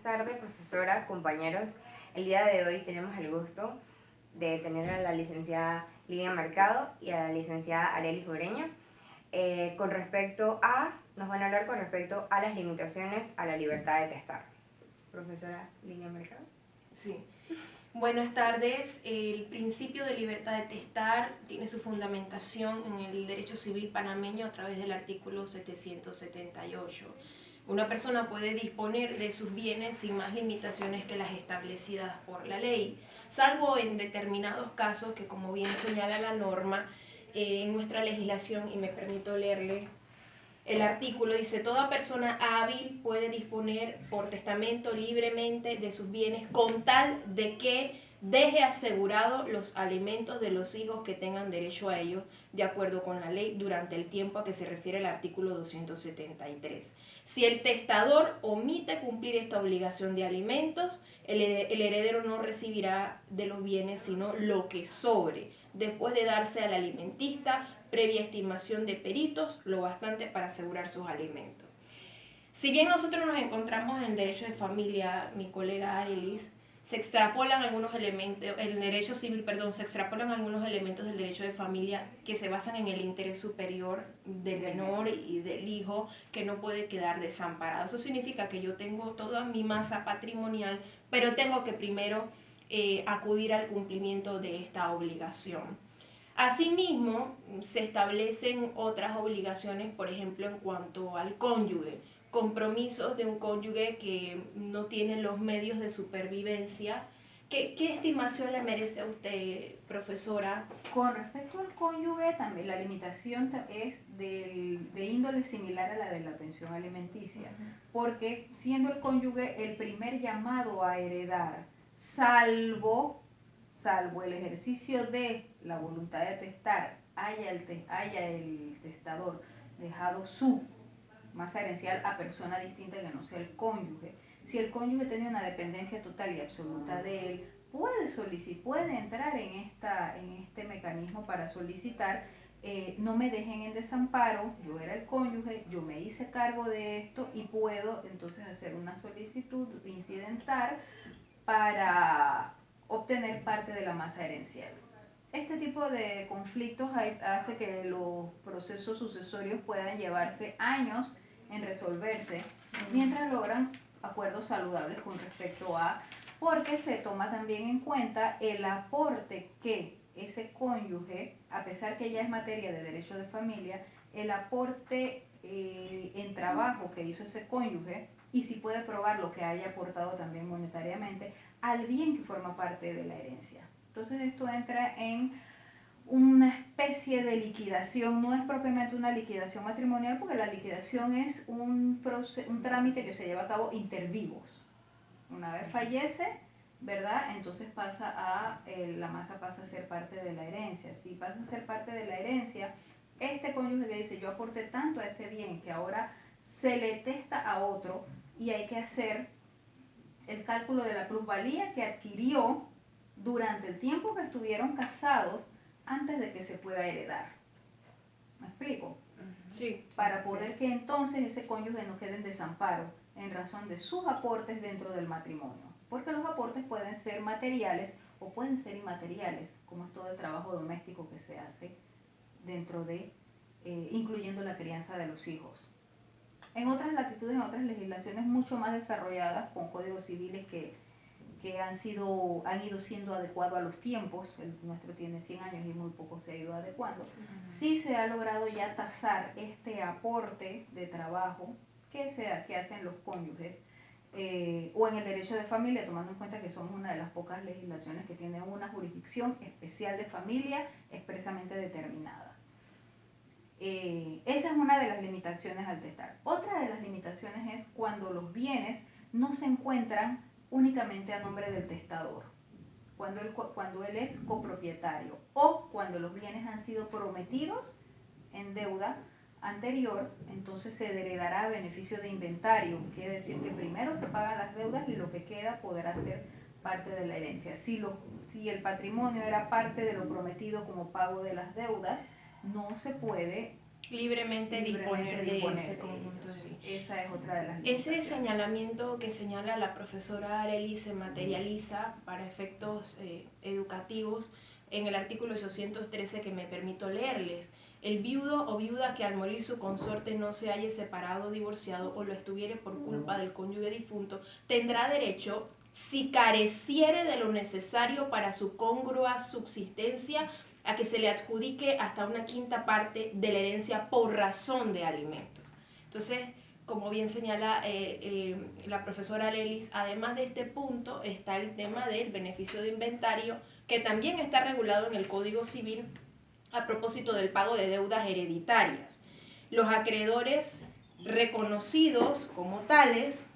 tardes, profesora, compañeros. El día de hoy tenemos el gusto de tener a la licenciada Lidia Mercado y a la licenciada Arelis Ureña. Nos van a hablar con respecto a las limitaciones a la libertad de testar. Profesora Lidia Mercado. Sí. Buenas tardes. El principio de libertad de testar tiene su fundamentación en el derecho civil panameño a través del artículo 778. Una persona puede disponer de sus bienes sin más limitaciones que las establecidas por la ley, salvo en determinados casos que, como bien señala la norma, en nuestra legislación, y me permito leerle el artículo, dice: toda persona hábil puede disponer por testamento libremente de sus bienes con tal de que deje asegurado los alimentos de los hijos que tengan derecho a ellos, de acuerdo con la ley, durante el tiempo a que se refiere el artículo 273. Si el testador omite cumplir esta obligación de alimentos, el heredero no recibirá de los bienes sino lo que sobre, después de darse al alimentista, previa estimación de peritos, lo bastante para asegurar sus alimentos. Si bien nosotros nos encontramos en el derecho de familia, mi colega Arelis, se extrapolan algunos elementos, el derecho civil, se extrapolan algunos elementos del derecho de familia que se basan en el interés superior del menor y del hijo, que no puede quedar desamparado. Eso significa que yo tengo toda mi masa patrimonial, pero tengo que primero acudir al cumplimiento de esta obligación. Asimismo, se establecen otras obligaciones, por ejemplo, en cuanto al cónyuge, compromisos de un cónyuge que no tiene los medios de supervivencia. ¿Qué estimación le merece a usted, profesora? Con respecto al cónyuge, también la limitación es de índole similar a la de la pensión alimenticia, porque siendo el cónyuge el primer llamado a heredar, salvo el ejercicio de la voluntad de testar, haya el testador dejado su masa herencial a persona distinta que no sea el cónyuge. Si el cónyuge tiene una dependencia total y absoluta de él, puede entrar en este mecanismo para solicitar, no me dejen en desamparo, yo era el cónyuge, yo me hice cargo de esto y puedo entonces hacer una solicitud incidental para obtener parte de la masa herencial. Este tipo de conflictos hace que los procesos sucesorios puedan llevarse años en resolverse, mientras logran acuerdos saludables con respecto a, porque se toma también en cuenta el aporte que ese cónyuge, a pesar que ya es materia de derecho de familia, el aporte en trabajo que hizo ese cónyuge, y si puede probar lo que haya aportado también monetariamente al bien que forma parte de la herencia. Entonces esto entra en una especie de liquidación, no es propiamente una liquidación matrimonial, porque la liquidación es un trámite que se lleva a cabo inter vivos. Una vez fallece, ¿verdad? Entonces la masa pasa a ser parte de la herencia. Si pasa a ser parte de la herencia, este cónyuge que dice: yo aporté tanto a ese bien que ahora se le testa a otro, y hay que hacer el cálculo de la plusvalía que adquirió durante el tiempo que estuvieron casados antes de que se pueda heredar. ¿Me explico? Sí. Para poder que entonces ese cónyuge no quede en desamparo en razón de sus aportes dentro del matrimonio. Porque los aportes pueden ser materiales o pueden ser inmateriales, como es todo el trabajo doméstico que se hace dentro de, incluyendo la crianza de los hijos. En otras latitudes, en otras legislaciones mucho más desarrolladas, con códigos civiles que han ido siendo adecuados a los tiempos, el nuestro tiene 100 años y muy poco se ha ido adecuando, sí se ha logrado ya tasar este aporte de trabajo que hacen los cónyuges, o en el derecho de familia, tomando en cuenta que somos una de las pocas legislaciones que tiene una jurisdicción especial de familia expresamente determinada. Esa es una de las limitaciones al testar. Otra de las limitaciones es cuando los bienes no se encuentran únicamente a nombre del testador, cuando él es copropietario, o cuando los bienes han sido prometidos en deuda anterior, entonces se heredará a beneficio de inventario. Quiere decir que primero se pagan las deudas y lo que queda podrá ser parte de la herencia. Si el patrimonio era parte de lo prometido como pago de las deudas, no se puede libremente disponer de ese conjunto de bienes. Esa es otra de las Ese limitaciones. señalamiento que señala la profesora Arely se materializa para efectos educativos en el artículo 813 que me permito leerles. El viudo o viuda que al morir su consorte no se halle separado, divorciado o lo estuviere por culpa del cónyuge difunto, tendrá derecho, si careciere de lo necesario para su congrua subsistencia, a que se le adjudique hasta una quinta parte de la herencia por razón de alimentos. Entonces, como bien señala la profesora Lelis, además de este punto está el tema del beneficio de inventario, que también está regulado en el Código Civil a propósito del pago de deudas hereditarias. Los acreedores reconocidos como tales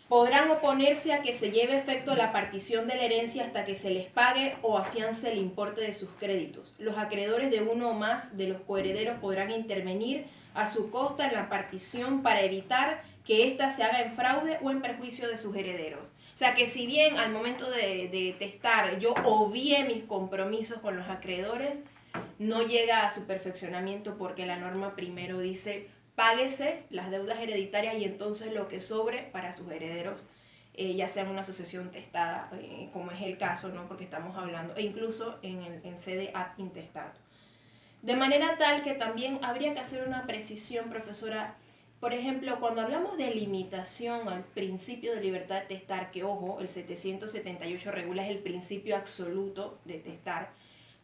podrán oponerse a que se lleve a efecto la partición de la herencia hasta que se les pague o afiance el importe de sus créditos. Los acreedores de uno o más de los coherederos podrán intervenir a su costa en la partición para evitar que ésta se haga en fraude o en perjuicio de sus herederos. O sea que si bien al momento de testar yo obvié mis compromisos con los acreedores, no llega a su perfeccionamiento porque la norma primero dice páguese las deudas hereditarias y entonces lo que sobre para sus herederos, ya sea en una sucesión testada, como es el caso, ¿no? Porque estamos hablando, e incluso en sede ad intestato. De manera tal que también habría que hacer una precisión, profesora. Por ejemplo, cuando hablamos de limitación al principio de libertad de testar, que ojo, el 778 regula es el principio absoluto de testar,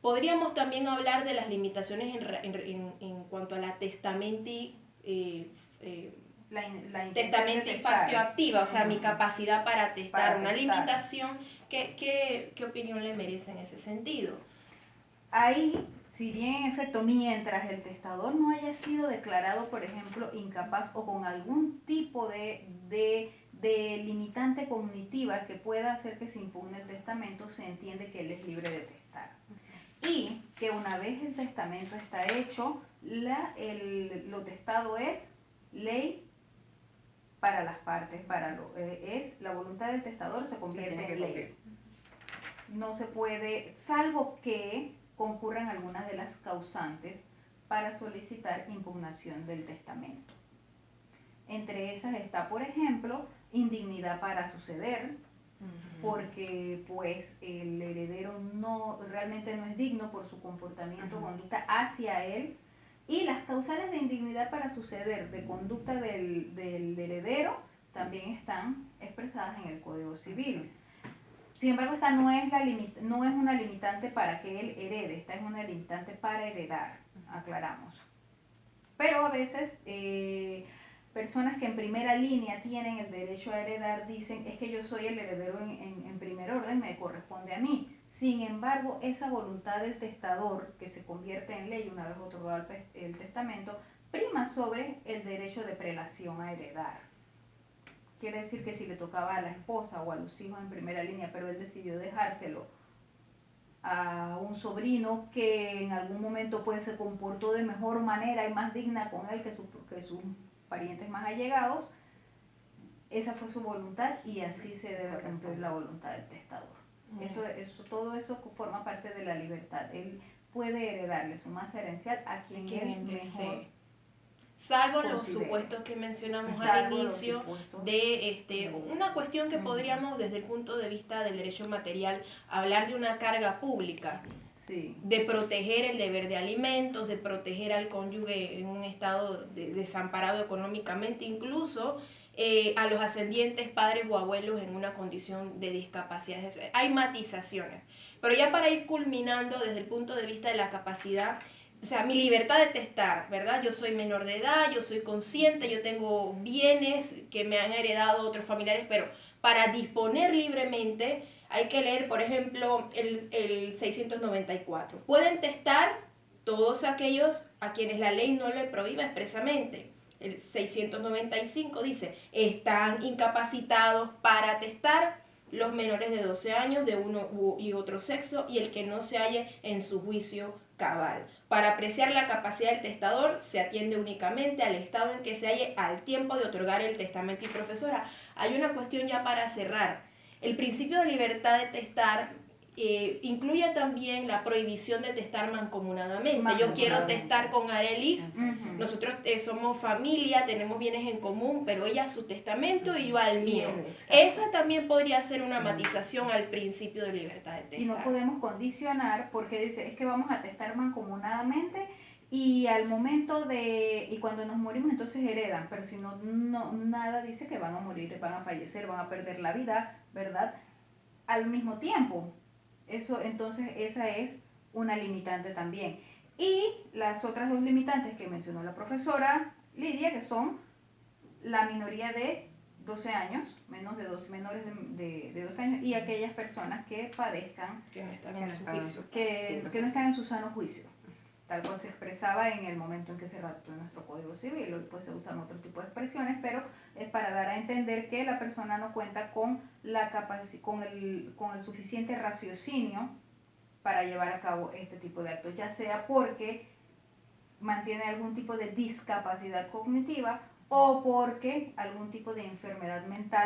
podríamos también hablar de las limitaciones en cuanto a la testamenti factio activa, o sea, mi capacidad para testar. Una limitación, ¿qué opinión le merece en ese sentido? Ahí, si bien en efecto, mientras el testador no haya sido declarado, por ejemplo, incapaz o con algún tipo de limitante cognitiva que pueda hacer que se impugne el testamento, se entiende que él es libre de testar. Y que una vez el testamento está hecho, lo testado es ley para las partes, es la voluntad del testador se convierte en ley. No se puede, salvo que concurran algunas de las causantes para solicitar impugnación del testamento. Entre esas está, por ejemplo, indignidad para suceder, porque pues el heredero realmente no es digno por su comportamiento o conducta hacia él, y las causales de indignidad para suceder de conducta del heredero también están expresadas en el Código Civil. Sin embargo, esta no es una limitante para que él herede, esta es una limitante para heredar, aclaramos. Pero a veces personas que en primera línea tienen el derecho a heredar dicen, es que yo soy el heredero en primer orden, me corresponde a mí. Sin embargo, esa voluntad del testador, que se convierte en ley una vez otorgado el testamento, prima sobre el derecho de prelación a heredar. Quiere decir que si le tocaba a la esposa o a los hijos en primera línea, pero él decidió dejárselo a un sobrino que en algún momento pues se comportó de mejor manera y más digna con él que sus parientes más allegados, esa fue su voluntad y así se debe cumplir la voluntad del testador. Todo eso forma parte de la libertad. Él puede heredarle su masa herencial a quien él mejor, salvo los supuestos que mencionamos al inicio de una cuestión que podríamos desde el punto de vista del derecho material hablar de una carga pública, de proteger el deber de alimentos, de proteger al cónyuge en un estado desamparado económicamente, incluso a los ascendientes, padres o abuelos en una condición de discapacidad. Hay matizaciones, pero ya para ir culminando desde el punto de vista de la capacidad, o sea, mi libertad de testar, ¿verdad? Yo soy menor de edad, yo soy consciente, yo tengo bienes que me han heredado otros familiares, pero para disponer libremente hay que leer, por ejemplo, el 694. Pueden testar todos aquellos a quienes la ley no le prohíba expresamente. El 695 dice, están incapacitados para testar los menores de 12 años de uno y otro sexo y el que no se halle en su juicio cabal. Para apreciar la capacidad del testador se atiende únicamente al estado en que se halle al tiempo de otorgar el testamento. Y profesora, hay una cuestión ya para cerrar. El principio de libertad de testar incluye también la prohibición de testar mancomunadamente. Yo quiero testar con Arelis, nosotros somos familia, tenemos bienes en común, pero ella a su testamento y yo al mío. Esa también podría ser una matización al principio de libertad de testar. Y no podemos condicionar porque dice, es que vamos a testar mancomunadamente y al momento y cuando nos morimos entonces heredan, pero si no, nada dice que van a morir, van a fallecer, van a perder la vida, ¿verdad? Al mismo tiempo. Eso, entonces, esa es una limitante también. Y las otras dos limitantes que mencionó la profesora Lidia, que son la minoría de 12 años, menores de 12 años, y aquellas personas que padezcan, que no están en su juicio. Que no están en su sano juicio, tal cual se expresaba en el momento en que se redactó nuestro Código Civil. Hoy pues se usan otro tipo de expresiones, pero es para dar a entender que la persona no cuenta con con el suficiente raciocinio para llevar a cabo este tipo de actos, ya sea porque mantiene algún tipo de discapacidad cognitiva o porque algún tipo de enfermedad mental